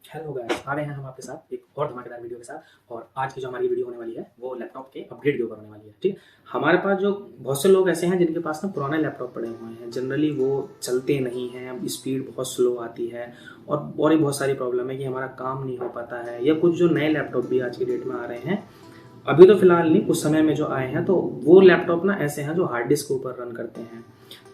Hello guys, आ गए हैं हम आपके साथ एक और धमाकेदार वीडियो के साथ। और आज की जो हमारी वीडियो होने वाली है वो लैपटॉप के अपग्रेड के ऊपर होने वाली है। ठीक है, हमारे पास जो बहुत से लोग ऐसे हैं जिनके पास ना पुराने लैपटॉप पड़े हुए हैं, जनरली वो चलते नहीं हैं, स्पीड बहुत स्लो आती है और ही बहुत सारी प्रॉब्लम है कि हमारा काम नहीं हो पाता है। या कुछ जो नए लैपटॉप भी आज की डेट में आ रहे हैं, अभी तो फिलहाल नहीं, कुछ समय में जो आए हैं, तो वो लैपटॉप ना ऐसे हैं जो हार्ड डिस्क के ऊपर रन करते हैं।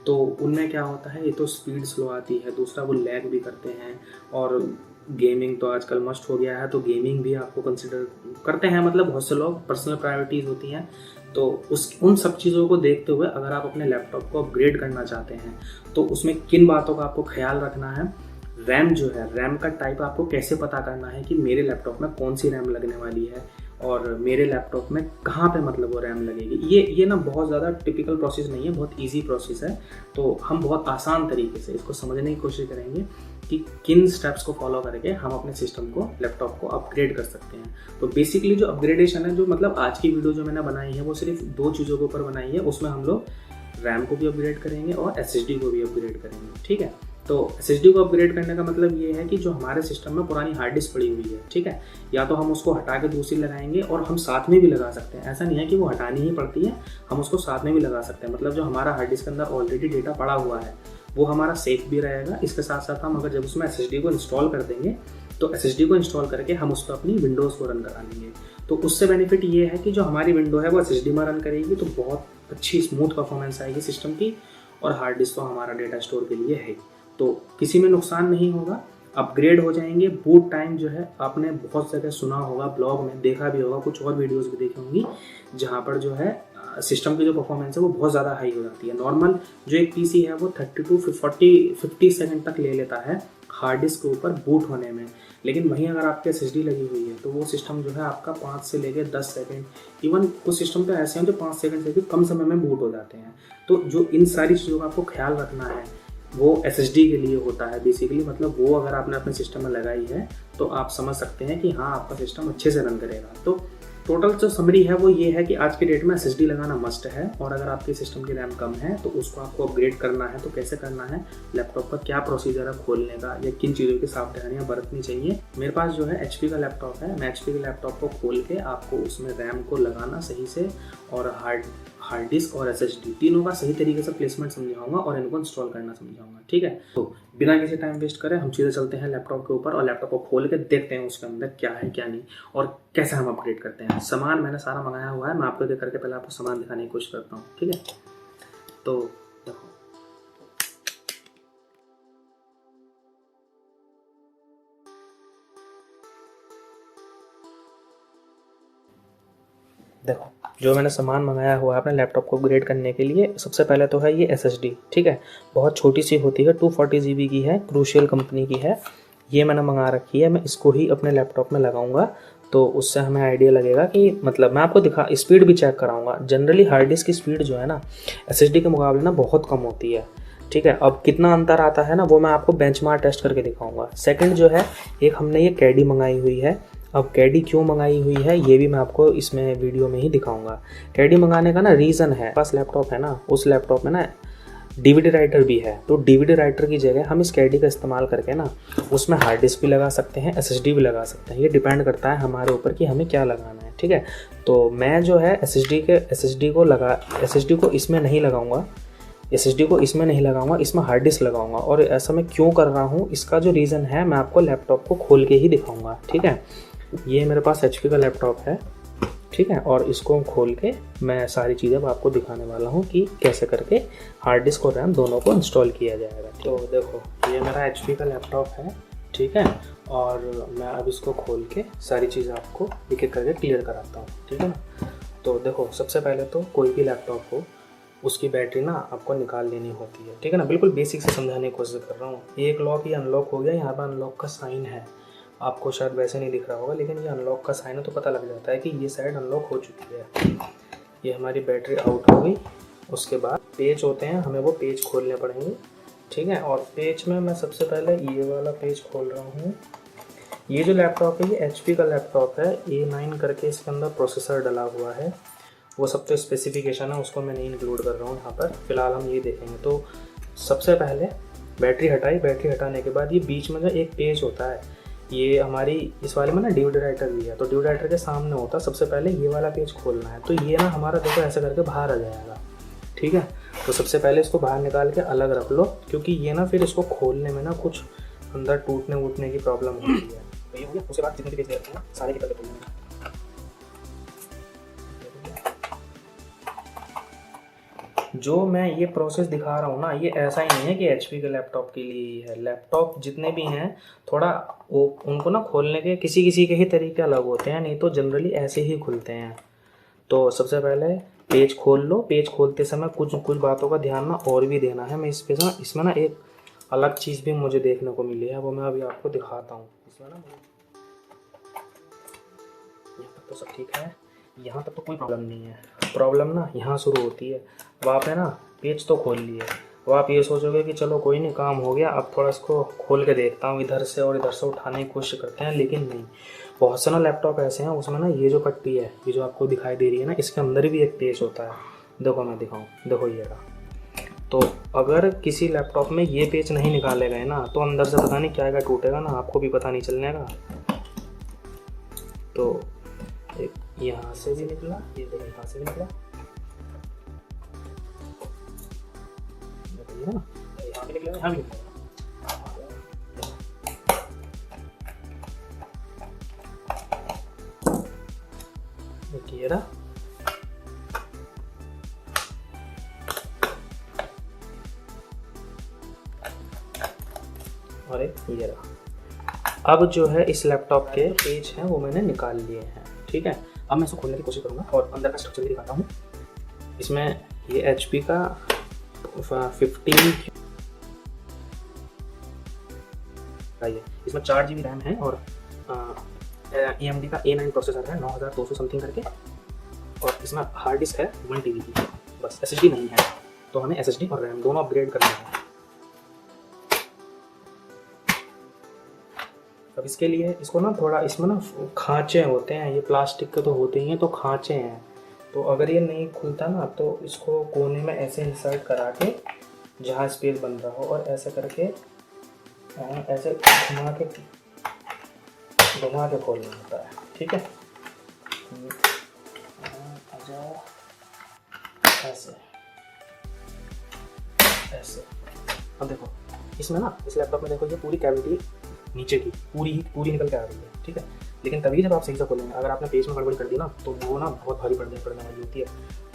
तो उनमें क्या होता है, ये तो स्पीड स्लो आती है, दूसरा वो लैग भी करते हैं। और गेमिंग तो आजकल मस्ट हो गया है, तो गेमिंग भी आपको कंसिडर करते हैं, मतलब बहुत से लोग पर्सनल प्रायोरिटीज़ होती हैं। तो उन सब चीज़ों को देखते हुए अगर आप अपने लैपटॉप को अपग्रेड करना चाहते हैं तो उसमें किन बातों का आपको ख्याल रखना है। रैम जो है, रैम का टाइप आपको कैसे पता करना है कि मेरे लैपटॉप में कौन सी रैम लगने वाली है और मेरे लैपटॉप में कहाँ पे मतलब वो रैम लगेगी। ये ना बहुत ज़्यादा टिपिकल प्रोसेस नहीं है, बहुत इजी प्रोसेस है। तो हम बहुत आसान तरीके से इसको समझने की कोशिश करेंगे कि किन स्टेप्स को फॉलो करके हम अपने सिस्टम को, लैपटॉप को अपग्रेड कर सकते हैं। तो बेसिकली जो अपग्रेडेशन है, जो मतलब आज की वीडियो जो मैंने बनाई है वो सिर्फ दो चीज़ों के ऊपर बनाई है। उसमें हम लोग रैम को भी अपग्रेड करेंगे और SSD को भी अपग्रेड करेंगे। ठीक है, तो SSD को अपग्रेड करने का मतलब ये है कि जो हमारे सिस्टम में पुरानी हार्ड डिस्क पड़ी हुई है, ठीक है, या तो हम उसको हटा के दूसरी लगाएंगे, और हम साथ में भी लगा सकते हैं। ऐसा नहीं है कि वो हटानी ही पड़ती है, हम उसको साथ में भी लगा सकते हैं। मतलब जो हमारा हार्ड डिस्क के अंदर ऑलरेडी डेटा पड़ा हुआ है वो हमारा सेफ भी रहेगा। इसके साथ साथ हम अगर जब उसमें SSD को इंस्टॉल कर देंगे तो SSD को इंस्टॉल करके हम उस पर अपनी विंडोज़ को रन करा लेंगे। तो उससे बेनिफिट ये है कि जो हमारी विंडो है वो SSD में रन करेगी, तो बहुत अच्छी स्मूथ परफॉर्मेंस आएगी सिस्टम की। और हार्ड डिस्क तो हमारा डेटा स्टोर के लिए है, तो किसी में नुकसान नहीं होगा। अपग्रेड हो जाएंगे। बूट टाइम जो है, आपने बहुत जगह सुना होगा, ब्लॉग में देखा भी होगा, कुछ और वीडियोस भी देखी होंगी, जहाँ पर जो है सिस्टम की जो परफॉर्मेंस है वो बहुत ज़्यादा हाई हो जाती है। नॉर्मल जो एक पीसी है वो 30 to 50 सेकंड तक ले लेता है हार्ड डिस्क के ऊपर बूट होने में। लेकिन वहीं अगर आपके SSD लगी हुई है तो वो सिस्टम जो है आपका 5 से लेकर 10 सेकंड, इवन कुछ सिस्टम तो ऐसे हैं जो 5 सेकंड से भी कम समय में बूट हो जाते हैं। तो जो इन सारी चीज़ों का आपको ख्याल रखना है वो SSD के लिए होता है बेसिकली। मतलब वो अगर आपने अपने सिस्टम में लगाई है तो आप समझ सकते हैं कि हाँ, आपका सिस्टम अच्छे से रन करेगा। तो टोटल जो समरी है वो ये है कि आज की डेट में SSD लगाना मस्ट है। और अगर आपके सिस्टम की रैम कम है तो उसको आपको अपग्रेड करना है। तो कैसे करना है, लैपटॉप का क्या प्रोसीजर है खोलने का, या किन चीज़ों की सावधानियाँ बरतनी चाहिए। मेरे पास जो है HP का लैपटॉप है, मैं HP के लैपटॉप को खोल के आपको उसमें रैम को लगाना सही से, और हार्ड डिस्क और SSD तीनों का सही तरीके से प्लेसमेंट समझाऊंगा और इनको इंस्टॉल करना समझाऊंगा। ठीक है, तो बिना किसी टाइम वेस्ट करे हम सीधे चलते हैं लैपटॉप के ऊपर और लैपटॉप को खोल के देखते हैं उसके अंदर क्या है क्या नहीं और कैसे हम अपग्रेड करते हैं। सामान मैंने सारा मंगाया हुआ है, मैं आपको देख करके पहले आपको सामान दिखाने की कोशिश करता हूँ। ठीक है, तो देखो जो मैंने सामान मंगाया हुआ है अपने लैपटॉप को अपग्रेड करने के लिए, सबसे पहले तो है ये SSD। ठीक है, बहुत छोटी सी होती है, 240 GB की है, क्रूशियल कंपनी की है। ये मैंने मंगा रखी है, मैं इसको ही अपने लैपटॉप में लगाऊंगा, तो उससे हमें आइडिया लगेगा कि मतलब मैं आपको स्पीड भी चेक कराऊंगा। जनरली हार्ड डिस्क की स्पीड जो है ना SSD के मुकाबले ना बहुत कम होती है। ठीक है, अब कितना अंतर आता है ना वो मैं आपको बेंचमार्क टेस्ट करके दिखाऊंगा। सेकंड जो है, एक हमने ये कैडी मंगाई हुई है। अब कैडी क्यों मंगाई हुई है ये भी मैं आपको इसमें वीडियो में ही दिखाऊंगा। कैडी मंगाने का ना रीज़न है, पास लैपटॉप है ना, उस लैपटॉप में ना DVD राइटर भी है। तो DVD राइटर की जगह हम इस कैडी का इस्तेमाल करके ना उसमें हार्ड डिस्क भी लगा सकते हैं, SSD भी लगा सकते हैं। ये डिपेंड करता है हमारे ऊपर कि हमें क्या लगाना है। ठीक है, तो मैं जो है SSD को इसमें नहीं लगाऊंगा, इसमें हार्ड डिस्क लगाऊंगा। और ऐसा मैं क्यों कर रहा हूँ, इसका जो रीज़न है मैं आपको लैपटॉप को खोल के ही दिखाऊंगा। ठीक है, ये मेरे पास HP का लैपटॉप है। ठीक है, और इसको खोल के मैं सारी चीज़ें आपको दिखाने वाला हूँ कि कैसे करके हार्ड डिस्क और रैम दोनों को इंस्टॉल किया जाएगा। तो देखो ये मेरा HP का लैपटॉप है। ठीक है, और मैं अब इसको खोल के सारी चीज़ें आपको एक एक करके क्लियर कराता हूँ। ठीक है ना, तो देखो सबसे पहले तो कोई भी लैपटॉप हो उसकी बैटरी ना आपको निकाल लेनी होती है। ठीक है ना, बिल्कुल बेसिक से समझाने की कोशिश कर रहा हूँ। एक लॉक ये अनलॉक हो गया, यहाँ पर अनलॉक का साइन है, आपको शायद वैसे नहीं दिख रहा होगा, लेकिन ये अनलॉक का साइन है तो पता लग जाता है कि ये साइड अनलॉक हो चुकी है। ये हमारी बैटरी आउट हो गई। उसके बाद पेज होते हैं, हमें वो पेज खोलने पड़ेंगे। ठीक है, और पेज में मैं सबसे पहले ये वाला पेज खोल रहा हूँ। ये जो लैपटॉप है ये HP का लैपटॉप है, A9 करके इसके अंदर प्रोसेसर डला हुआ है। वो सब तो स्पेसिफिकेशन है, उसको मैं नहीं इंक्लूड कर रहा हूँ यहाँ पर, फिलहाल हम ये देखेंगे। तो सबसे पहले बैटरी हटाई, बैटरी हटाने के बाद ये बीच में जो एक पेज होता है ये हमारी इस वाले में ना DVD राइटर भी है, तो DVD राइटर के सामने होता है। सबसे पहले ये वाला पेज खोलना है, तो ये ना हमारा देखो ऐसे करके बाहर आ जाएगा, ठीक है। तो सबसे पहले इसको बाहर निकाल के अलग रख लो, क्योंकि ये ना फिर इसको खोलने में ना कुछ अंदर टूटने वूटने की प्रॉब्लम होती है। तो ये हो गया। उसके बाद जितने भी पेज रहते हैं सारे की तरह खोलना है। जो मैं ये प्रोसेस दिखा रहा हूँ ना, ये ऐसा ही नहीं है कि HP के लैपटॉप के लिए ही है। लैपटॉप जितने भी हैं थोड़ा वो उनको ना खोलने के किसी किसी के ही तरीके अलग होते हैं, नहीं तो जनरली ऐसे ही खुलते हैं। तो सबसे पहले पेज खोल लो। पेज खोलते समय कुछ कुछ बातों का ध्यान ना और भी देना है। मैं इसमें ना एक अलग चीज़ भी मुझे देखने को मिली है, वो मैं अभी आपको दिखाता हूँ। इसमें ना यहाँ तक तो सब ठीक है, यहाँ तक तो कोई प्रॉब्लम नहीं है। प्रॉब्लम ना यहाँ शुरू होती है। अब आपने ना पेज तो खोल लिए, अब आप ये सोचोगे कि चलो कोई नहीं, काम हो गया, अब थोड़ा इसको खोल के देखता हूँ, इधर से और इधर से उठाने की कोशिश करते हैं। लेकिन नहीं, बहुत से ना लैपटॉप ऐसे हैं उसमें ना ये जो पट्टी है, ये जो आपको दिखाई दे रही है ना, इसके अंदर भी एक पेज होता है। देखो मैं दिखाऊँ, देखो ये रहा। तो अगर किसी लैपटॉप में ये पेज नहीं निकाले गए ना, तो अंदर से पता नहीं क्या क्या टूटेगा ना, आपको भी पता नहीं चलने का। तो एक यहाँ से भी निकला, ये देखो यहाँ से भी निकला, ना यहाँ भी निकलेगा, यहाँ भी निकलेगा। देखिए रहा, और एक ये रहा। अब जो है इस लैपटॉप के पेज हैं वो मैंने निकाल लिए हैं, ठीक है। अब मैं इसको खोलने की कोशिश करूँगा और अंदर का स्ट्रक्चर भी दिखाता हूँ। इसमें ये HP का 15 इसमें 4 GB रैम है और AMD का A9 प्रोसेसर है 9200 समथिंग करके, और इसमें हार्ड डिस्क है 1 TB की, बस SSD नहीं है। तो हमें SSD और रैम दोनों अपग्रेड करना है। अब इसके लिए इसको ना थोड़ा, इसमें ना खांचे होते हैं, ये प्लास्टिक के तो होते ही हैं, तो खांचे हैं। तो अगर ये नहीं खुलता ना, तो इसको कोने में ऐसे इंसर्ट करा के जहाँ स्पेस बन रहा हो, और ऐसे करके ऐसे घुमा के खोलना होता है, ठीक है। ऐसे ऐसे। अब देखो इसमें ना, इस लैपटॉप में देखो ये पूरी कैविटी नीचे की पूरी निकल के आ रही है, ठीक है। लेकिन तभी जब आप सही से खोलेंगे, अगर आपने पेज में गड़बड़ी कर दी ना, तो वो ना बहुत भारी पड़ने वाली होती है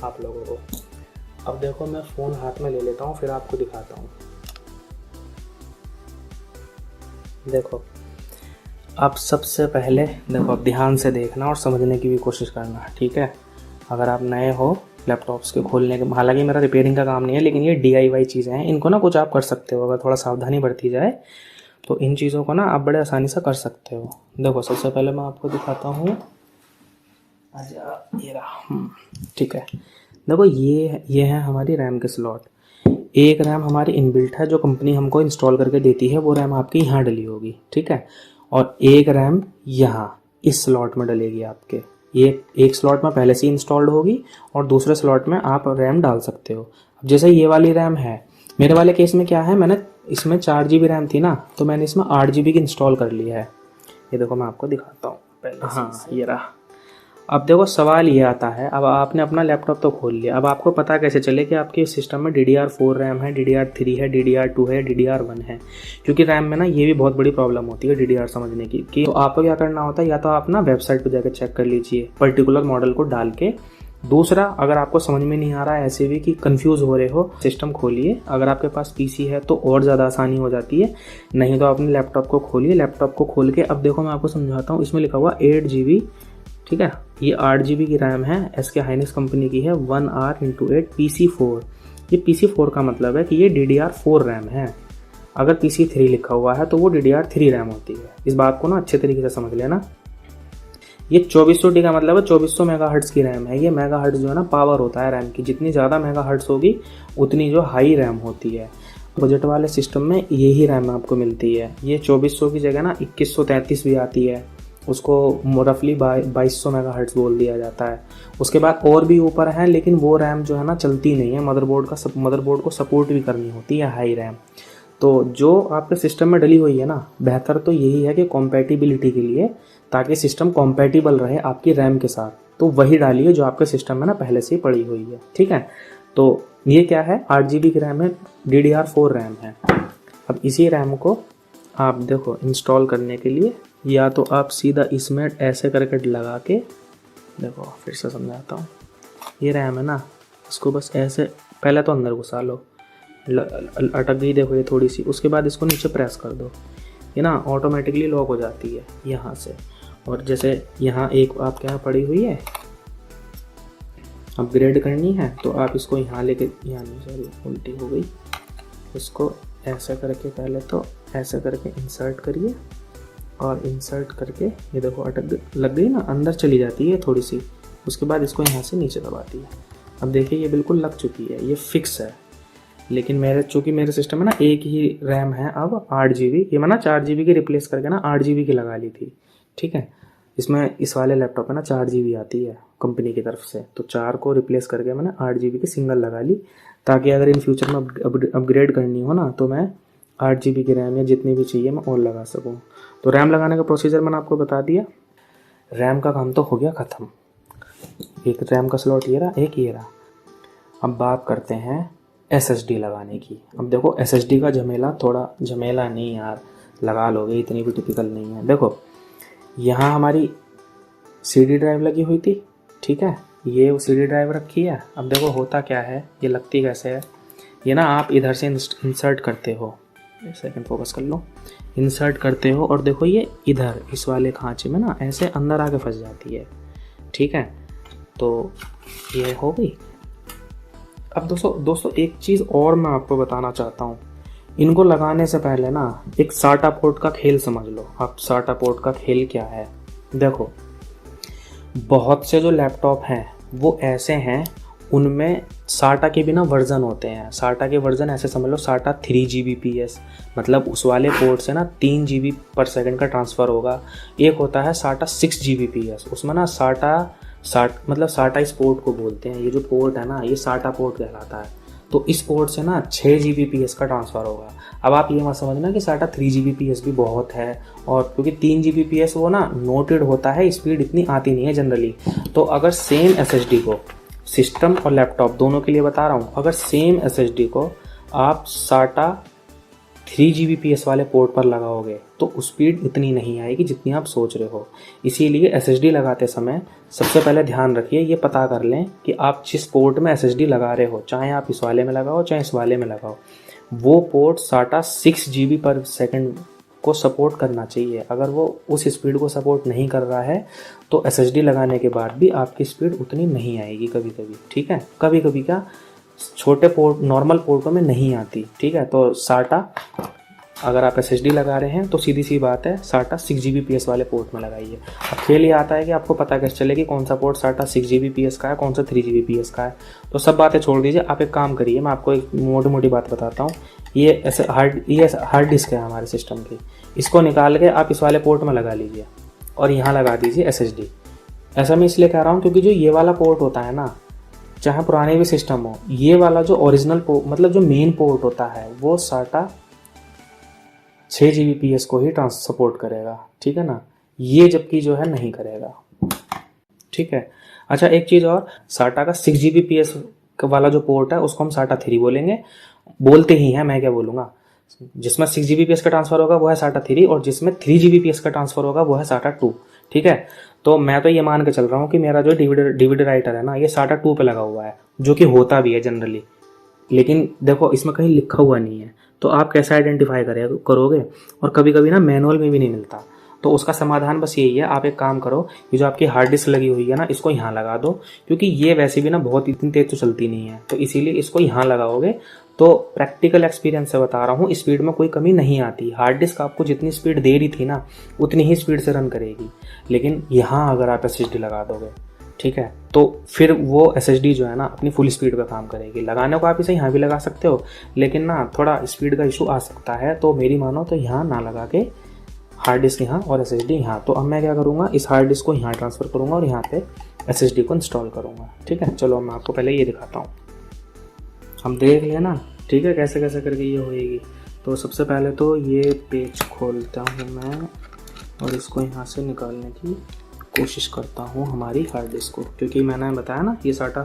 आप लोगों को। अब देखो मैं फ़ोन हाथ में ले लेता हूँ, फिर आपको दिखाता हूँ। देखो अब सबसे पहले देखो, अब ध्यान से देखना और समझने की भी कोशिश करना, ठीक है। अगर आप नए हो लैपटॉप्स के खोलने के, हालांकि मेरा रिपेयरिंग का काम नहीं है, लेकिन ये DIY चीज़ें हैं, इनको ना कुछ आप कर सकते हो। अगर थोड़ा सावधानी बरती जाए तो इन चीज़ों को ना आप बड़े आसानी से कर सकते हो। देखो सबसे पहले मैं आपको दिखाता हूँ, ये रहा, ठीक है। देखो ये है हमारी रैम के स्लॉट। एक रैम हमारी इनबिल्ट है जो कंपनी हमको इंस्टॉल करके देती है, वो रैम आपकी यहाँ डली होगी, ठीक है। और एक रैम यहाँ इस स्लॉट में डलेगी आपके। ये एक स्लॉट में पहले से इंस्टॉल्ड होगी और दूसरे स्लॉट में आप रैम डाल सकते हो। अब जैसे ये वाली रैम है, मेरे वाले केस में क्या है, मैंने इसमें 4 GB रैम थी ना, तो मैंने इसमें 8 GB की इंस्टॉल कर लिया है। ये देखो मैं आपको दिखाता हूँ पहले। हाँ ये रहा। अब देखो सवाल ये आता है, अब आपने अपना लैपटॉप तो खोल लिया, अब आपको पता कैसे चले कि आपके सिस्टम में DDR4 रैम है, DDR3 है, DDR2 है, DDR1 है। क्योंकि रैम में ना ये भी बहुत बड़ी प्रॉब्लम होती है DDR समझने की। कि तो आपको क्या करना होता है, या तो आप ना वेबसाइट पर जाकर चेक कर लीजिए पर्टिकुलर मॉडल को डाल के। दूसरा, अगर आपको समझ में नहीं आ रहा है ऐसे भी कि कंफ्यूज हो रहे हो, सिस्टम खोलिए। अगर आपके पास PC है तो और ज़्यादा आसानी हो जाती है, नहीं तो अपने लैपटॉप को खोलिए। लैपटॉप को खोल के अब देखो मैं आपको समझाता हूँ। इसमें लिखा हुआ 8 GB, ठीक है। ये 8 GB की रैम है, SK हाइनिक्स कंपनी की है, 1R×8 PC4। ये PC4 का मतलब है कि ये DDR4 रैम है। अगर PC3 लिखा हुआ है तो वो DDR3 रैम होती है। इस बात को ना अच्छे तरीके से समझ लेना। ये 2400D का मतलब है 2400 मेगाहर्ट्ज़ की रैम है। ये मेगाहर्ट्ज़ जो है ना पावर होता है रैम की, जितनी ज़्यादा मेगाहर्ट्ज़ होगी उतनी जो हाई रैम होती है। बजट वाले सिस्टम में यही रैम आपको मिलती है। ये 2400 की जगह ना 2133 भी आती है, उसको रफली 2200 मेगाहर्ट्ज़ बोल दिया जाता है। उसके बाद और भी ऊपर है, लेकिन वो रैम जो है ना चलती नहीं है, मदरबोर्ड को सपोर्ट भी करनी होती है हाई रैम। तो जो आपके सिस्टम में डली हुई है ना, बेहतर तो यही है कि कॉम्पैटिबिलिटी के लिए, ताकि सिस्टम कॉम्पैटिबल रहे आपकी रैम के साथ, तो वही डालिए जो आपके सिस्टम में ना पहले से ही पड़ी हुई है। ठीक है, तो ये क्या है, 8 GB की रैम है, DDR4 रैम है। अब इसी रैम को आप देखो इंस्टॉल करने के लिए, या तो आप सीधा इसमें ऐसे करके लगा के देखो, फिर से समझाता हूँ। ये रैम है ना, इसको बस ऐसे पहले तो अंदर घुसा लो, अटक गई देखो ये थोड़ी सी, उसके बाद इसको नीचे प्रेस कर दो, ये ना ऑटोमेटिकली लॉक हो जाती है यहाँ से। और जैसे यहाँ एक आपके यहाँ पड़ी हुई है, अपग्रेड करनी है तो आप इसको यहाँ लेके, यहाँ नहीं सॉरी उल्टी हो गई, इसको ऐसे करके पहले तो ऐसे करके इंसर्ट करिए, और इंसर्ट करके ये देखो अटक लग गई ना, अंदर चली जाती है थोड़ी सी, उसके बाद इसको यहाँ से नीचे दबाती है। अब देखिए ये बिल्कुल लग चुकी है, ये फिक्स है। लेकिन चूँकि मेरे सिस्टम में ना एक ही रैम है अब 8 GB, ये मैं ना 4 GB की रिप्लेस करके ना 8 GB की लगा ली थी। ठीक है, इसमें इस वाले लैपटॉप में ना 4 GB आती है कंपनी की तरफ से, तो 4 को रिप्लेस करके मैंने 8 GB की सिंगल लगा ली, ताकि अगर इन फ्यूचर में अपग्रेड करनी हो ना तो मैं 8 GB की रैम या जितनी भी चाहिए मैं और लगा सकूँ। तो रैम लगाने का प्रोसीजर मैंने आपको बता दिया। रैम का काम तो हो गया ख़त्म, एक रैम का स्लॉट ये रहा, एक ये रहा। अब बात करते हैं SSD लगाने की। अब देखो SSD का झमेला, थोड़ा झमेला नहीं यार, लगा लोगे, इतनी भी टिपिकल नहीं है। देखो यहाँ हमारी CD ड्राइव लगी हुई थी, ठीक है, ये CD ड्राइव रखी है। अब देखो होता क्या है, ये लगती कैसे है, ये ना आप इधर से इंसर्ट करते हो, एक सेकंड फोकस कर लो, इंसर्ट करते हो और देखो ये इधर इस वाले खांचे में ना ऐसे अंदर आके फंस जाती है। ठीक है, तो ये हो गई। अब दोस्तों एक चीज़ और मैं आपको बताना चाहता हूँ, इनको लगाने से पहले ना एक साटा पोर्ट का खेल समझ लो। अब साटा पोर्ट का खेल क्या है, देखो बहुत से जो लैपटॉप हैं वो ऐसे हैं, उनमें साटा के भी ना वर्जन होते हैं। साटा के वर्जन ऐसे समझ लो, साटा 3 Gbps, मतलब उस वाले पोर्ट से ना 3 GB पर सेकंड का ट्रांसफ़र होगा। एक होता है साटा 6 Gbps, उसमें ना मतलब साटा इस पोर्ट को बोलते हैं, ये जो पोर्ट है ना ये साटा पोर्ट कहलाता है। तो इस पोर्ट से ना 6 Gbps का ट्रांसफ़र होगा। अब आप ये मत समझना कि साटा 3 Gbps भी बहुत है, और क्योंकि 3 Gbps वो ना नोटेड होता है, स्पीड इतनी आती नहीं है जनरली। तो अगर सेम SSD को, सिस्टम और लैपटॉप दोनों के लिए बता रहा हूँ, अगर सेम SSD को आप साटा 3 Gbps वाले पोर्ट पर लगाओगे तो स्पीड इतनी नहीं आएगी जितनी आप सोच रहे हो। इसीलिए SSD लगाते समय सबसे पहले ध्यान रखिए, ये पता कर लें कि आप जिस पोर्ट में SSD लगा रहे हो, चाहे आप इस वाले में लगाओ चाहे इस वाले में लगाओ, वो पोर्ट साटा 6 GB पर सेकंड को सपोर्ट करना चाहिए। अगर वो उस स्पीड को सपोर्ट नहीं कर रहा है तो SSD लगाने के बाद भी आपकी स्पीड उतनी नहीं आएगी कभी कभी। ठीक है, कभी कभी क्या छोटे पोर्ट, नॉर्मल पोर्टों में नहीं आती। ठीक है, तो साटा अगर आप SSD लगा रहे हैं तो सीधी सी बात है साटा 6 Gbps वाले पोर्ट में लगाइए। अब खेल ये आता है कि आपको पता कैसे चले कि कौन सा पोर्ट साटा 6 Gbps का है, कौन सा 3 Gbps का है। तो सब बातें छोड़ दीजिए, आप एक काम करिए, मैं आपको एक मोटी मोटी बात बताता हूँ। ये ऐसे हार्ड डिस्क है हमारे सिस्टम की, इसको निकाल के आप इस वाले पोर्ट में लगा लीजिए और यहाँ लगा दीजिए SSD। ऐसा मैं इसलिए कह रहा हूँ क्योंकि जो ये वाला पोर्ट होता है ना, चाहे पुराने भी सिस्टम हो, ये वाला जो ओरिजिनल पोर्ट, मतलब जो मेन पोर्ट होता है, वो साटा 6 Gbps को ही सपोर्ट करेगा। ठीक है ना, ये जबकि जो है नहीं करेगा। ठीक है, अच्छा एक चीज़ और, साटा का 6 Gbps वाला जो पोर्ट है उसको हम साटा 3 बोलेंगे, बोलते ही हैं, मैं क्या बोलूँगा। जिसमें 6 Gbps का ट्रांसफ़र होगा वो है साटा 3, और जिसमें 3 Gbps का ट्रांसफ़र होगा वो है साटा 2। ठीक है, तो मैं तो ये मान के चल रहा हूँ कि मेरा जो DVD राइटर है ना ये साटा 2 पे लगा हुआ है, जो कि होता भी है जनरली। लेकिन देखो इसमें कहीं लिखा हुआ नहीं है, तो आप कैसे आइडेंटिफाई करोगे। और कभी कभी ना मैनुअल में भी नहीं मिलता, तो उसका समाधान बस यही है, आप एक काम करो, ये जो आपकी हार्ड डिस्क लगी हुई है ना इसको यहाँ लगा दो, क्योंकि ये वैसे भी ना बहुत इतनी तेज तो चलती नहीं है, तो इसीलिए इसको यहाँ लगाओगे तो प्रैक्टिकल एक्सपीरियंस से बता रहा हूँ, स्पीड में कोई कमी नहीं आती। हार्ड डिस्क आपको जितनी स्पीड दे रही थी ना उतनी ही स्पीड से रन करेगी, लेकिन यहाँ अगर आप SSD लगा दोगे, ठीक है, तो फिर वो SSD जो है ना अपनी फुल स्पीड पे काम करेगी। लगाने को आप इसे यहाँ भी लगा सकते हो, लेकिन ना थोड़ा स्पीड का इशू आ सकता है, तो मेरी मानो तो यहाँ ना लगा के हार्ड डिस्क यहाँ और SSD यहाँ। तो अब मैं क्या करूँगा, इस हार्ड डिस्क को यहाँ ट्रांसफ़र करूँगा और यहाँ पे SSD को इंस्टॉल करूँगा। ठीक है, चलो मैं आपको पहले ये दिखाता हूँ, हम देख लिया ना, ठीक है, कैसे कैसे करके ये होएगी। तो सबसे पहले तो ये पेज खोलता हूँ मैं और इसको यहाँ से निकालने की कोशिश करता हूँ हमारी हार्ड डिस्क को, क्योंकि मैंने बताया ना ये SATA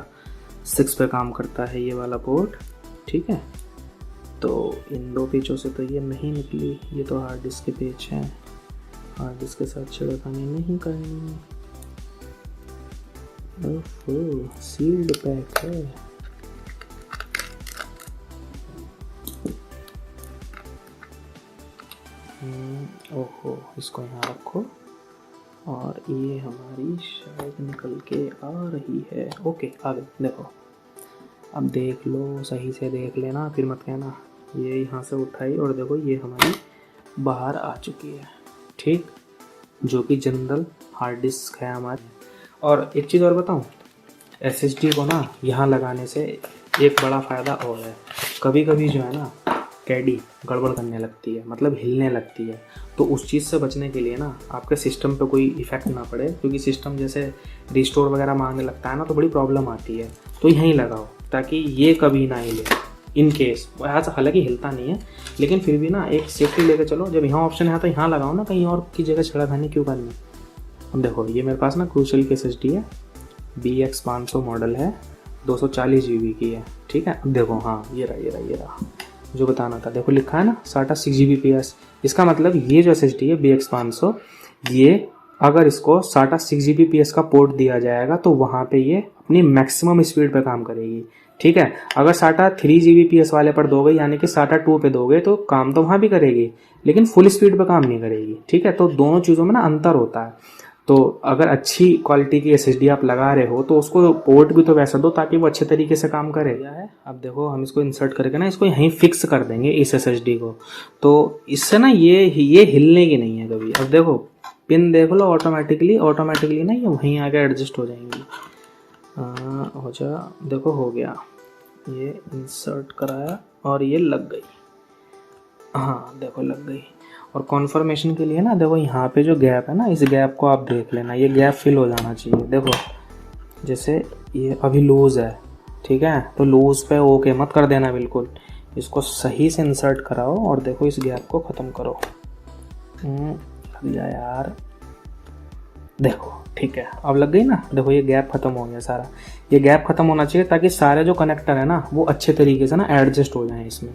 6 पे काम करता है ये वाला पोर्ट, ठीक है। तो इन 2 पेजों से तो ये नहीं निकली, ये तो हार्ड डिस्क के पेज हैं, हार्ड डिस्क के साथ छेड़खानी नहीं करनी। ओहो, सील्ड पैक है। ओहो, इसको यहाँ रखो और ये हमारी शायद निकल के आ रही है। ओके, आ गई। देखो, अब देख लो, सही से देख लेना, फिर मत कहना। ये यहाँ से उठाई और देखो ये हमारी बाहर आ चुकी है, ठीक, जो कि जनरल हार्ड डिस्क है हमारी। और एक चीज़ और बताऊँ, SSD को ना यहाँ लगाने से एक बड़ा फ़ायदा और है। कभी कभी जो है ना कैडी गड़बड़ करने लगती है, मतलब हिलने लगती है, तो उस चीज़ से बचने के लिए ना आपके सिस्टम पे कोई इफ़ेक्ट ना पड़े, क्योंकि सिस्टम जैसे रिस्टोर वगैरह मांगने लगता है ना तो बड़ी प्रॉब्लम आती है, तो यहीं लगाओ ताकि ये कभी ना हिले इन केस। हालांकि हिलता नहीं है, लेकिन फिर भी ना एक सेफ्टी लेके चलो। जब यहाँ ऑप्शन है तो यहाँ लगाओ ना, कहीं और की जगह छेड़खानी क्यों करनी। अब देखो ये मेरे पास ना क्रूशल की SSD है, BX500 मॉडल है, 240 GB की है, ठीक है। अब देखो, हाँ ये रहा जो बताना था। देखो लिखा है ना SATA 6 Gbps, इसका मतलब ये जो SSD है BX500, ये अगर इसको SATA 6 Gbps का पोर्ट दिया जाएगा तो वहाँ पे ये अपनी मैक्सिमम स्पीड पे काम करेगी, ठीक है। अगर SATA 3 Gbps वाले पर दोगे, यानी कि SATA 2 पे दोगे, तो काम तो वहाँ भी करेगी लेकिन फुल स्पीड पे काम नहीं करेगी, ठीक है। तो दोनों चीज़ों में ना अंतर होता है। तो अगर अच्छी क्वालिटी की SSD आप लगा रहे हो तो उसको पोर्ट भी तो वैसा दो ताकि वो अच्छे तरीके से काम करे। अब देखो हम इसको इंसर्ट करके ना इसको यहीं फिक्स कर देंगे इस SSD को, तो इससे ना ये हिलने की नहीं है कभी। अब देखो पिन देख लो, ऑटोमेटिकली ना ये वहीं आके एडजस्ट हो जाएंगी। हो जा, देखो हो गया, ये इंसर्ट कराया और ये लग गई। हाँ देखो लग गई। और कॉन्फर्मेशन के लिए ना देखो यहाँ पे जो गैप है ना, इस गैप को आप देख लेना, ये गैप फिल हो जाना चाहिए। देखो जैसे ये अभी लूज़ है, ठीक है, तो लूज़ पे ओके मत कर देना बिल्कुल, इसको सही से इंसर्ट कराओ और देखो इस गैप को ख़त्म करो। लग गया यार, देखो ठीक है, अब लग गई ना। देखो ये गैप ख़त्म हो गया सारा, ये गैप ख़त्म होना चाहिए ताकि सारे जो कनेक्टर है ना वो अच्छे तरीके से ना एडजस्ट हो जाएं। इसमें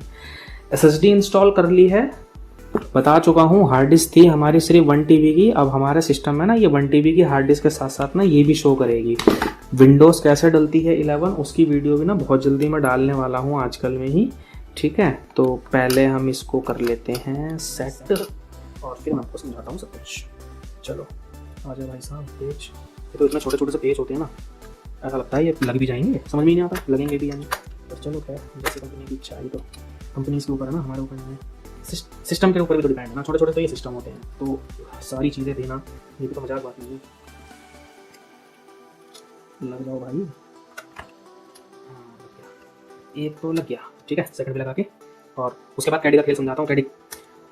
SSD इंस्टॉल कर ली है, बता चुका हूँ। हार्ड डिस्क थी हमारी सिर्फ 1 TB की, अब हमारे सिस्टम में ना ये 1 TB की हार्ड डिस्क के साथ साथ ना ये भी शो करेगी। विंडोज़ कैसे डलती है 11 उसकी वीडियो भी ना बहुत जल्दी मैं डालने वाला हूँ आजकल में ही, ठीक है। तो पहले हम इसको कर लेते हैं सेट और फिर मैं आपको समझाता हूँ सब कुछ। चलो आ जाए भाई साहब पेज। ये तो इतने छोटे छोटे से पेज होते हैं ना, ऐसा लगता है ये लग भी जाएंगे, समझ में नहीं आता लगेंगे भी यानी, पर चलो खैर जैसे कंपनी की इच्छा है, तो कंपनी के ऊपर है ना, हमारे ऊपर नहीं है, सिस्टम के ऊपर भी तो डिपेंड है ना। छोटे छोटे तो ये सिस्टम होते हैं, तो सारी चीज़ें देना ये भी तो मजाक बात नहीं है। लग जाओ भाई, एक तो लग गया, ठीक है। सेकंड पे लगा के और उसके बाद कैडी का खेल समझाता हूँ। कैडी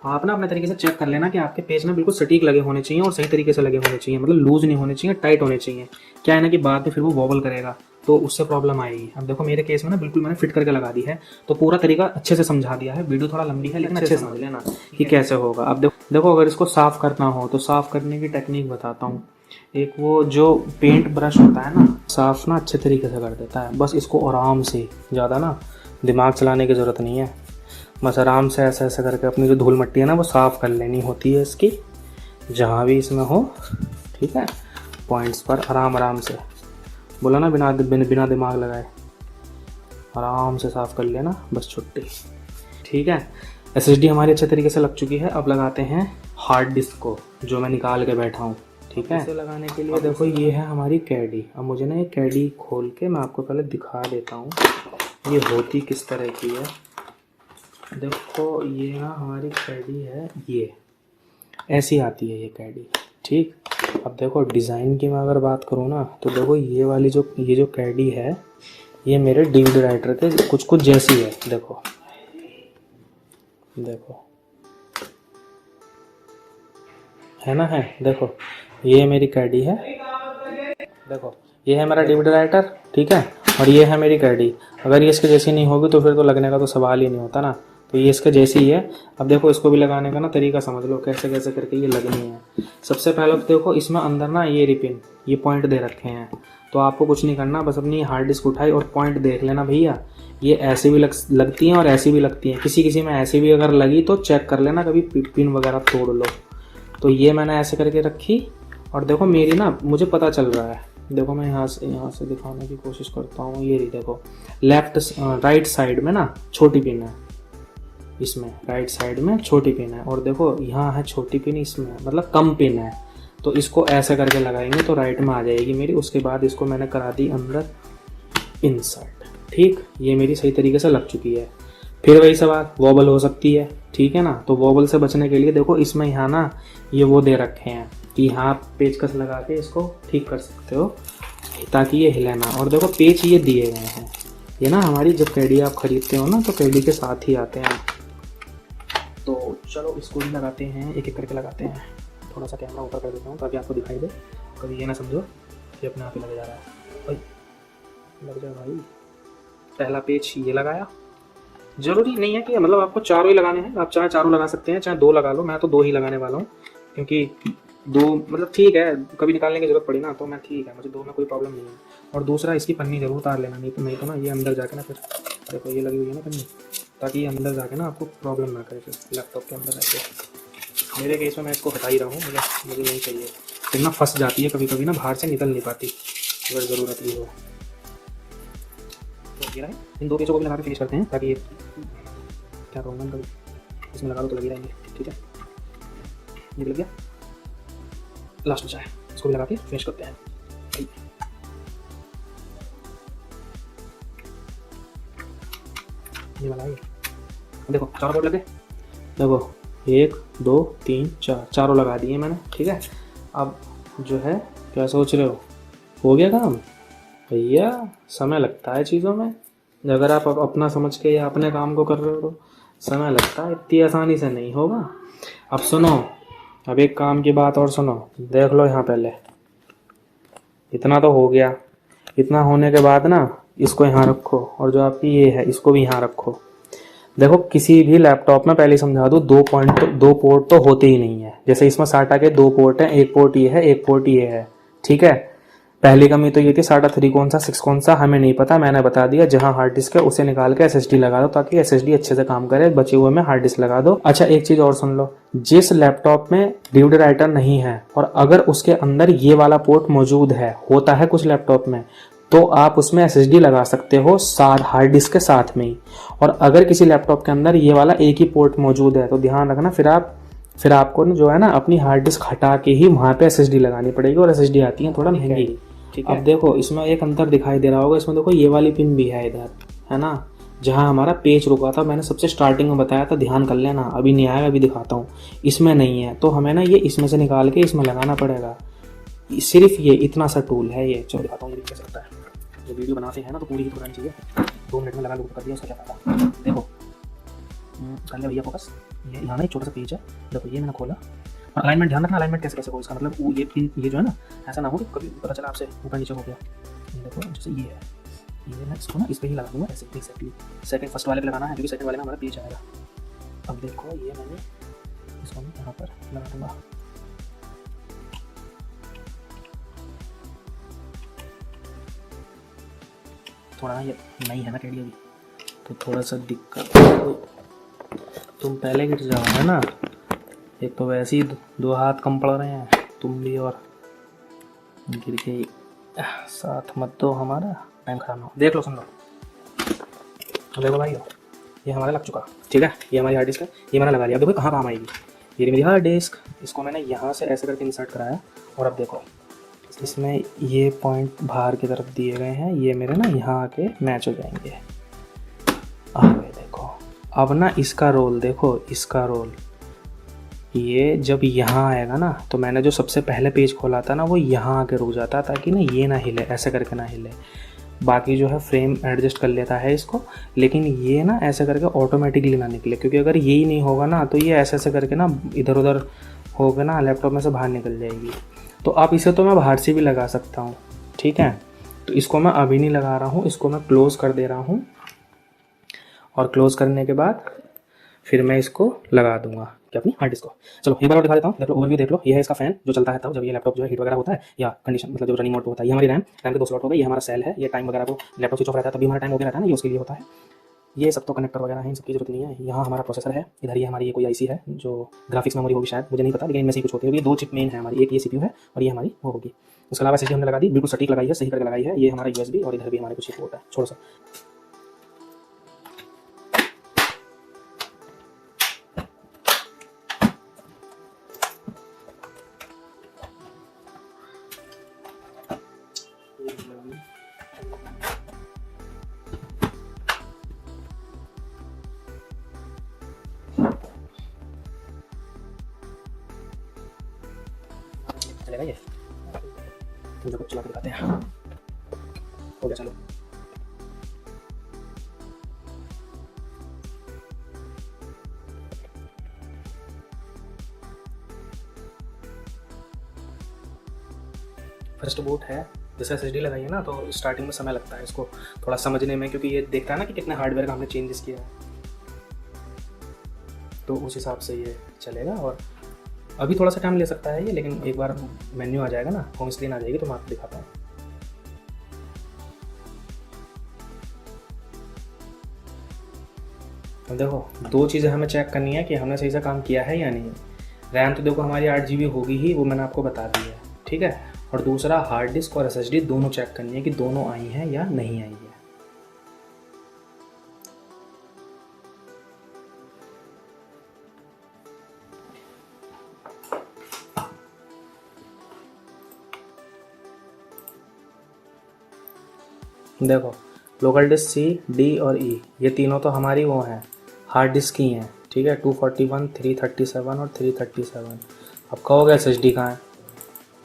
आप ना अपने तरीके से चेक कर लेना कि आपके पेज ना बिल्कुल सटीक लगे होने चाहिए और सही तरीके से लगे होने चाहिए, मतलब लूज नहीं होने चाहिए, टाइट होने चाहिए। क्या है ना कि बाद में फिर वो वॉबल करेगा तो उससे प्रॉब्लम आएगी। अब देखो मेरे केस में ना बिल्कुल मैंने फिट करके लगा दी है, तो पूरा तरीका अच्छे से समझा दिया है। वीडियो थोड़ा लंबी है लेकिन अच्छे से समझ लेना कि कैसे होगा। अब देखो अगर इसको साफ़ करना हो तो साफ़ करने की टेक्निक बताता हूँ। एक वो जो पेंट ब्रश होता है ना, साफ़ ना अच्छे तरीके से कर देता है। बस इसको आराम से, ज़्यादा ना दिमाग चलाने की ज़रूरत नहीं है, बस आराम से ऐसे ऐसे करके अपनी जो धूल मिट्टी है ना वो साफ़ कर लेनी होती है इसकी, जहाँ भी इसमें हो, ठीक है। पॉइंट्स पर आराम से, बोला ना बिना दिमाग लगाए आराम से साफ़ कर लेना, बस छुट्टी, ठीक है। SSD हमारी अच्छे तरीके से लग चुकी है। अब लगाते हैं हार्ड डिस्क को जो मैं निकाल के बैठा हूँ, ठीक है। इसे लगाने के लिए देखो ये है हमारी कैडी। अब मुझे ना ये कैडी खोल के मैं आपको पहले दिखा देता हूँ ये होती किस तरह की है। देखो ये ना हमारी कैडी है, ये ऐसी आती है ये कैडी, ठीक। अब देखो डिज़ाइन की मैं अगर बात करूँ ना, तो देखो ये वाली जो कैडी है ये मेरे DVD राइटर के कुछ जैसी है। देखो है ना, है, देखो ये मेरी कैडी है, देखो ये है मेरा DVD राइटर, ठीक है, और ये है मेरी कैडी। अगर ये इसके जैसी नहीं होगी तो फिर तो लगने का तो सवाल ही नहीं होता ना। तो ये इसका जैसे ही है। अब देखो इसको भी लगाने का ना तरीका समझ लो, कैसे कैसे करके ये लगनी है। सबसे पहले तो देखो इसमें अंदर ना ये रिपिन, ये पॉइंट दे रखे हैं, तो आपको कुछ नहीं करना, बस अपनी हार्ड डिस्क उठाई और पॉइंट देख लेना भैया, ये ऐसे भी लगती हैं और ऐसी भी लगती हैं। किसी किसी में ऐसी भी अगर लगी तो चेक कर लेना, कभी पिन वगैरह तोड़ लो। तो ये मैंने ऐसे करके रखी और देखो मेरी ना मुझे पता चल रहा है। देखो मैं यहाँ से दिखाने की कोशिश करता हूँ। ये रही देखो, राइट साइड में ना छोटी पिन है, इसमें राइट साइड में छोटी पिन है, और देखो यहाँ है छोटी पिन, इसमें मतलब कम पिन है। तो इसको ऐसे करके लगाएंगे तो राइट में आ जाएगी मेरी। उसके बाद इसको मैंने करा दी अंदर इंसर्ट। ठीक, ये मेरी सही तरीके से लग चुकी है। फिर वही सवाल, वॉबल हो सकती है, ठीक है ना। तो वॉबल से बचने के लिए देखो इसमें यहाँ ना ये वो दे रखे हैं कि यहाँ पेचकस लगा के इसको ठीक कर सकते हो ताकि ये हिले ना। और देखो पेच ये दिए गए हैं, ये ना हमारी जब कैडी आप खरीदते हो ना तो कैडी के साथ ही आते हैं। तो चलो इसको भी लगाते हैं, एक एक करके लगाते हैं। थोड़ा सा कैमरा ऊपर कर देता हूँ ताकि आपको दिखाई दे, कभी ये ना समझो कि अपने आप ही लग जा रहा है। भाई लग जाए भाई। पहला पेच ये लगाया, जरूरी नहीं है कि मतलब आपको चारों ही लगाने हैं, आप चाहे चारों लगा सकते हैं, चाहे दो लगा लो। मैं तो दो ही लगाने वाला हूँ क्योंकि दो मतलब ठीक है, कभी निकालने की जरूरत पड़ी ना तो मैं ठीक है, मुझे दो में कोई प्रॉब्लम नहीं है। और दूसरा इसकी पन्नी जरूर उतार लेना, नहीं तो ना ये अंदर जाके ना फिर देखो ये लगी हुई है ना पन्नी, ताकि ये अंदर जाके ना आपको प्रॉब्लम ना करे फिर लैपटॉप के अंदर ऐसे। मेरे केस में मैं इसको हटा ही रहा हूँ, मुझे नहीं चाहिए, फिर ना फंस जाती है कभी कभी ना, बाहर से निकल नहीं पाती अगर ज़रूरत ही हो। तो ये रहा है, इन दो पेचों को भी लगा के फिनिश करते हैं ताकि ये क्या कहूँगा कभी इसमें लगा दो तो लगी रहेंगे। ठीक है, ये लग गया, लास्ट बचा है, इसको भी लगा के फिनिश करते हैं। ये वाला है, देखो चारों बोर्ड लगे, देखो 1 2 3 4 चारों लगा दिए मैंने। ठीक है, अब जो है क्या सोच रहे हो गया काम? भैया समय लगता है चीज़ों में, अगर आप अपना समझ के या अपने काम को कर रहे हो तो समय लगता है, इतनी आसानी से नहीं होगा। अब सुनो, अब एक काम की बात और सुनो, देख लो यहाँ पहले, इतना तो हो गया। इतना होने के बाद ना इसको यहाँ रखो और जो आपकी ये है इसको भी यहाँ रखो। देखो किसी भी लैपटॉप में पहले समझा दूँ, दो पोर्ट तो होते ही नहीं है। जैसे इसमें SATA के 2 पोर्ट हैं, एक पोर्ट ये है, एक पोर्ट ये है। ठीक है, पहली कमी तो ये थी SATA 3 कौन सा 6 कौन सा हमें नहीं पता, मैंने बता दिया जहां हार्ड डिस्क है उसे निकाल के SSD लगा दो ताकि SSD अच्छे से काम करे, बचे हुए में हार्ड डिस्क लगा दो। अच्छा एक चीज और सुन लो, जिस लैपटॉप में रीड राइटर नहीं है और अगर उसके अंदर ये वाला पोर्ट मौजूद है, होता है कुछ लैपटॉप में, तो आप उसमें SSD लगा सकते हो साथ हार्ड डिस्क के साथ में ही। और अगर किसी लैपटॉप के अंदर ये वाला एक ही पोर्ट मौजूद है तो ध्यान रखना, फिर आपको जो है ना अपनी हार्ड डिस्क हटा के ही वहाँ पे SSD लगानी पड़ेगी, और SSD आती है थोड़ा महंगी। ठीक है, अब देखो इसमें एक अंतर दिखाई दे रहा होगा, इसमें देखो ये वाली पिन भी है इधर, है ना, जहाँ हमारा पेज रुका था, मैंने सबसे स्टार्टिंग में बताया था, ध्यान कर लेना। अभी नहीं आएगा, अभी दिखाता हूँ, इसमें नहीं है तो हमें ना ये इसमें से निकाल के इसमें लगाना पड़ेगा। सिर्फ ये इतना सा टूल है ये, चलो दिखाता हूँ ये कैसे होता है। जो वीडियो बनाते हैं ना तो पूरी ही तो बनानी चाहिए, 2 मिनट में लगा कर दिया, उसका क्या फायदा। देखो कर ले भैया फोकस, ये यहाँ ना एक छोटा सा पेज है, देखो ये मैंने खोला। और अलाइनमेंट ध्यान रखना, अलाइनमेंट कैसे कैसे हो, इसका मतलब ये पिन ये जो है ना ऐसा ना हो कि कभी पता चला आपसे ऊपर नीचे हो गया। ये देखो जैसे ये है, ये मैं इसको ना इस पर ही लगा दूँगा ऐसे एक्जैक्टली। सेकंड फर्स्ट वाले पे लगाना है क्योंकि सेकंड वाले में हमारा पेज आएगा। अब देखो ये मैंने इसको यहाँ पर लगा दूँगा। थोड़ा ये नहीं है ना टेढ़ी अभी तो थोड़ा सा दिक्कत, तुम पहले गिर जाओ है ना, एक तो वैसे ही 2 हाथ कम पड़ रहे हैं, तुम भी और गिर के साथ मत दो, हमारा टाइम खराब हो। देख लो सुन लो, देखो भाई ये हमारा लग चुका। ठीक है, ये हमारी हार्ड डिस्क है, ये मैंने लगा लिया। अब देखो कहाँ काम आएगी, ये मेरी हार्ड डिस्क, इसको मैंने यहाँ से ऐसे करके इंसर्ट कराया और अब देखो इसमें ये पॉइंट बाहर की तरफ दिए गए हैं, ये मेरे ना यहाँ आके मैच हो जाएंगे। आगे देखो, अब ना इसका रोल देखो, इसका रोल ये जब यहाँ आएगा ना तो मैंने जो सबसे पहले पेज खोला था ना वो यहाँ आके रुक जाता ताकि ना ये ना हिले, ऐसे करके ना हिले। बाकी जो है फ्रेम एडजस्ट कर लेता है इसको, लेकिन ये ना ऐसे करके ऑटोमेटिकली ना निकले, क्योंकि अगर यही नहीं होगा ना तो ये ऐसे ऐसे करके ना इधर उधर होकर ना लैपटॉप में से बाहर निकल जाएगी। तो आप इसे तो मैं बाहर से भी लगा सकता हूँ। ठीक है, तो इसको मैं अभी नहीं लगा रहा हूँ, इसको मैं क्लोज़ कर दे रहा हूँ। और क्लोज़ करने के बाद फिर मैं इसको लगा दूंगा क्या अपनी हार्ड डिस्क को। चलो एक बार और दिखा देता हूँ, देख लो ओवरव्यू देख लो। ये है इसका फैन जो चलता है तब जब ये लैपटॉप जो है हीट वगैरह होता है या कंडीशन मतलब जो रनिंग मोड पे होता है। ये हमारी रैम के 2 स्लॉट हो गए। ये हमारा सेल है, ये टाइम वगैरह को लैपटॉप स्विच ऑफ रहता है तभी हमारा टाइम हो गया रहता है ना, ये उसके लिए होता है। ये सब तो कनेक्टर वगैरह है, इन सबकी जरूरत नहीं है। यहाँ हमारा प्रोसेसर है, इधर ये हमारी ये कोई आईसी है जो ग्राफिक्स मेमोरी होगी शायद, मुझे नहीं पता, लेकिन इनमें से कुछ होती है। ये 2 चिप मेन है हमारी, एक ये सीपीयू है और ये हमारी वो होगी। उसके अलावा एसएसडी हमने लगा दी, बिल्कुल सटीक लगाई है, सही करके लगाई है। ये हमारा यूएसबी और इधर भी हमारे कुछ पोर्ट है छोटा सा। चलेगा ये, मुझे कुछ चला के दिखाते हैं। हो गया, चलो फर्स्ट बूट है। जैसे एसएसडी लगाई है ना तो स्टार्टिंग में समय लगता है इसको थोड़ा समझने में, क्योंकि ये देखता है ना कि कितने हार्डवेयर का हमने चेंजेस किया है, तो उस हिसाब से ये चलेगा। और अभी थोड़ा सा टाइम ले सकता है ये, लेकिन एक बार मेन्यू आ जाएगा ना, होम स्क्रीन आ जाएगी तो मैं आपको दिखाता हूँ। अब देखो 2 चीज़ें हमें चेक करनी है कि हमने सही से काम किया है या नहीं। रैम तो देखो हमारी 8 GB होगी ही, वो मैंने आपको बता दी है, ठीक है। और दूसरा हार्ड डिस्क और एसएसडी दोनों चेक करनी है कि दोनों आई हैं या नहीं आई है। देखो लोकल डिस्क सी, डी और ई, ये तीनों तो हमारी वो हैं, हार्ड डिस्क की हैं, ठीक है। 241, 337 और 337। अब कहोगे एसएसडी कहाँ है,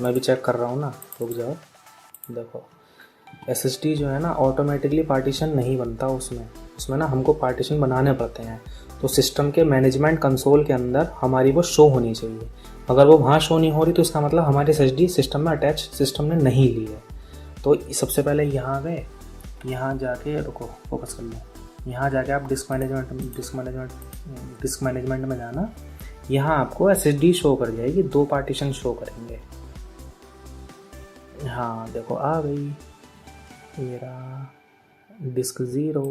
मैं भी चेक कर रहा हूँ ना, रुक जाओ। देखो एसएसडी जो है ना ऑटोमेटिकली पार्टीशन नहीं बनता उसमें ना हमको पार्टीशन बनाने पड़ते हैं। तो सिस्टम के मैनेजमेंट कंसोल के अंदर हमारी वो शो होनी चाहिए। अगर वो वहाँ शो नहीं हो रही तो इसका मतलब हमारी एसएसडी सिस्टम में अटैच सिस्टम ने नहीं ली है। तो सबसे पहले यहाँ गए, यहाँ जाके रुको फोकस कर लो, यहाँ जाके आप डिस्क मैनेजमेंट में जाना। यहाँ आपको एसएसडी शो कर जाएगी, 2 पार्टीशन शो करेंगे। हाँ देखो आ गई, ये रहा डिस्क 0।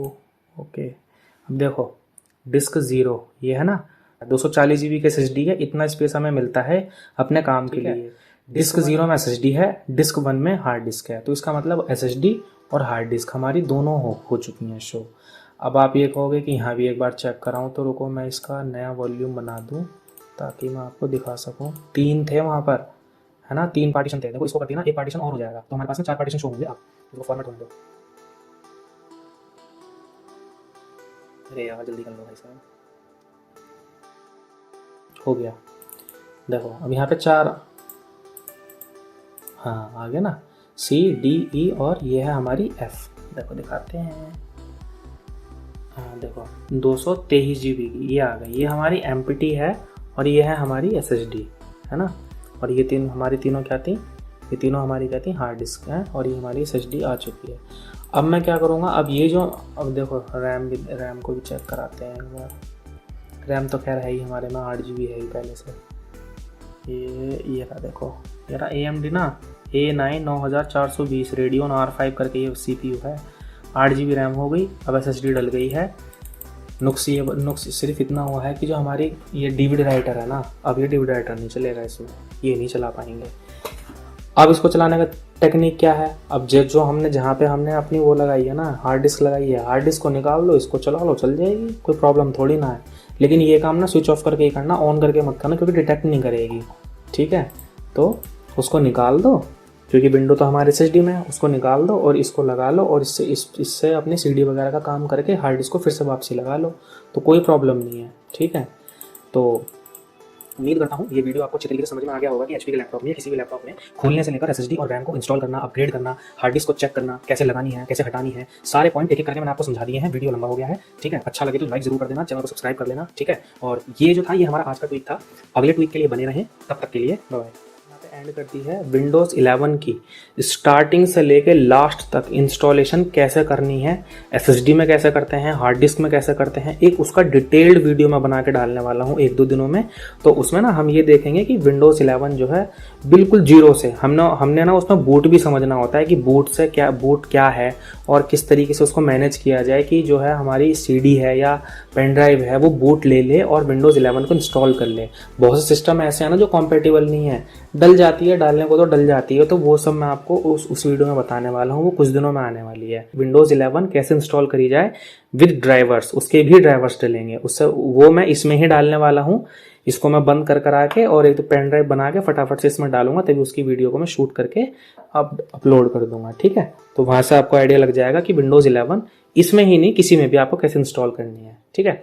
ओके अब देखो डिस्क 0 ये है ना, 240 GB के एसएसडी है, इतना स्पेस हमें मिलता है अपने काम के लिए। डिस्क 0 में एसएसडी है, डिस्क 1 में हार्ड डिस्क है, तो इसका मतलब एसएसडी और हार्ड डिस्क हमारी दोनों हो चुकी हैं शो। अब आप ये कहोगे कि यहाँ भी एक बार चेक कराऊँ, तो रुको मैं इसका नया वॉल्यूम बना दूँ ताकि मैं आपको दिखा सकूँ। 3 थे वहाँ पर, है ना, 3 पार्टीशन थे। देखो इसको कर दिया ना, 1 पार्टीशन और हो जाएगा, तो हमारे पास में 4 पार्टीशन शो होंगे। आप इसको फॉर्मेट होने दो। अरे यार जल्दी कर लो भाई साहब, हो गया। देखो अब यहाँ पे 4, हाँ आ गया ना, सी, डी, ई और ये है हमारी एफ। देखो दिखाते हैं, हाँ देखो 223 GB की ये आ गई, ये हमारी एमपीटी है और ये है हमारी एसएसडी, है ना। और ये हमारी तीनों क्या थी, ये तीनों हमारी क्या थी, हार्ड डिस्क हैं, और ये हमारी एसएसडी आ चुकी है। अब मैं क्या करूँगा, अब ये जो, अब देखो रैम को भी चेक कराते हैं एक बार। रैम तो खैर है ही हमारे में, 8 GB है ही पहले से। ये रहा देखो, ये रहा AMD ना A9 9420 रेडियन R5 करके ये CPU है, 8 GB रैम हो गई। अब एसएसडी डल गई है। नुक्स सिर्फ इतना हुआ है कि जो हमारी ये DVD राइटर है ना, अब ये DVD राइटर नहीं चलेगा इसमें, ये नहीं चला पाएंगे। अब इसको चलाने का टेक्निक क्या है, अब जो हमने जहाँ पे हमने अपनी वो लगाई है ना, हार्ड डिस्क लगाई है, हार्ड डिस्क को निकाल लो, इसको चला लो, चल जाएगी, कोई प्रॉब्लम थोड़ी ना है। लेकिन ये काम ना स्विच ऑफ करके ही करना, ऑन करके मत करना, क्योंकि डिटेक्ट नहीं करेगी, ठीक है। तो उसको निकाल दो, क्योंकि विंडो तो हमारे एसएसडी में है, उसको निकाल दो और इसको लगा लो, और इससे अपनी सीडी वगैरह का काम करके हार्ड डिस्क को फिर से वापसी लगा लो, तो कोई प्रॉब्लम नहीं है, ठीक है। तो उम्मीद करता हूँ ये वीडियो आपको अच्छी तरीके से समझ में आ गया होगा कि एचपी के लैपटॉप में, किसी भी लैपटॉप में खोलने से लेकर एसएसडी और रैम को इंस्टॉल करना, अपग्रेड करना, हार्ड डिस्क को चेक करना, कैसे लगानी है, कैसे हटानी है, सारे पॉइंट एक एक करके मैंने आपको समझा दिए हैं। वीडियो लंबा हो गया है, ठीक है। अच्छा लगे तो लाइक जरूर कर देना, चैनल को सब्सक्राइब कर लेना, ठीक है। और ये जो था ये हमारा आज का ट्वीट था, अगले ट्वीट के लिए बने रहें, तब तक के लिए बाय बाय। एंड करती है विंडोज़ 11 की स्टार्टिंग से लेके लास्ट तक इंस्टॉलेशन कैसे करनी है, एसएसडी में कैसे करते हैं, हार्ड डिस्क में कैसे करते हैं, एक उसका डिटेल्ड वीडियो मैं बना के डालने वाला हूँ 1-2 दिनों में। तो उसमें ना हम ये देखेंगे कि विंडोज़ 11 जो है बिल्कुल जीरो से हमने ना उसमें बूट भी समझना होता है कि बूट क्या है और किस तरीके से उसको मैनेज किया जाए कि जो है हमारी सीडी है या पेन ड्राइव है वो बूट ले ले और विंडोज़ 11 को इंस्टॉल कर ले। बहुत से सिस्टम ऐसे हैं ना जो कॉम्पेटिबल नहीं है, डल जाती है, डालने को तो डल जाती है। तो वो सब मैं आपको उस वीडियो में बताने वाला हूँ, वो कुछ दिनों में आने वाली है। विंडोज़ 11 कैसे इंस्टॉल करी जाए विद ड्राइवर्स, उसके भी ड्राइवर्स डलेंगे, उससे वो मैं इसमें ही डालने वाला हूँ। इसको मैं बंद करा के और एक तो पेन ड्राइव बना के फटाफट से इसमें डालूंगा, तभी उसकी वीडियो को मैं शूट करके अपलोड कर दूंगा। ठीक है, तो वहां से आपको आइडिया लग जाएगा कि विंडोज़ 11 इसमें ही नहीं किसी में भी आपको कैसे इंस्टॉल करनी है। ठीक है।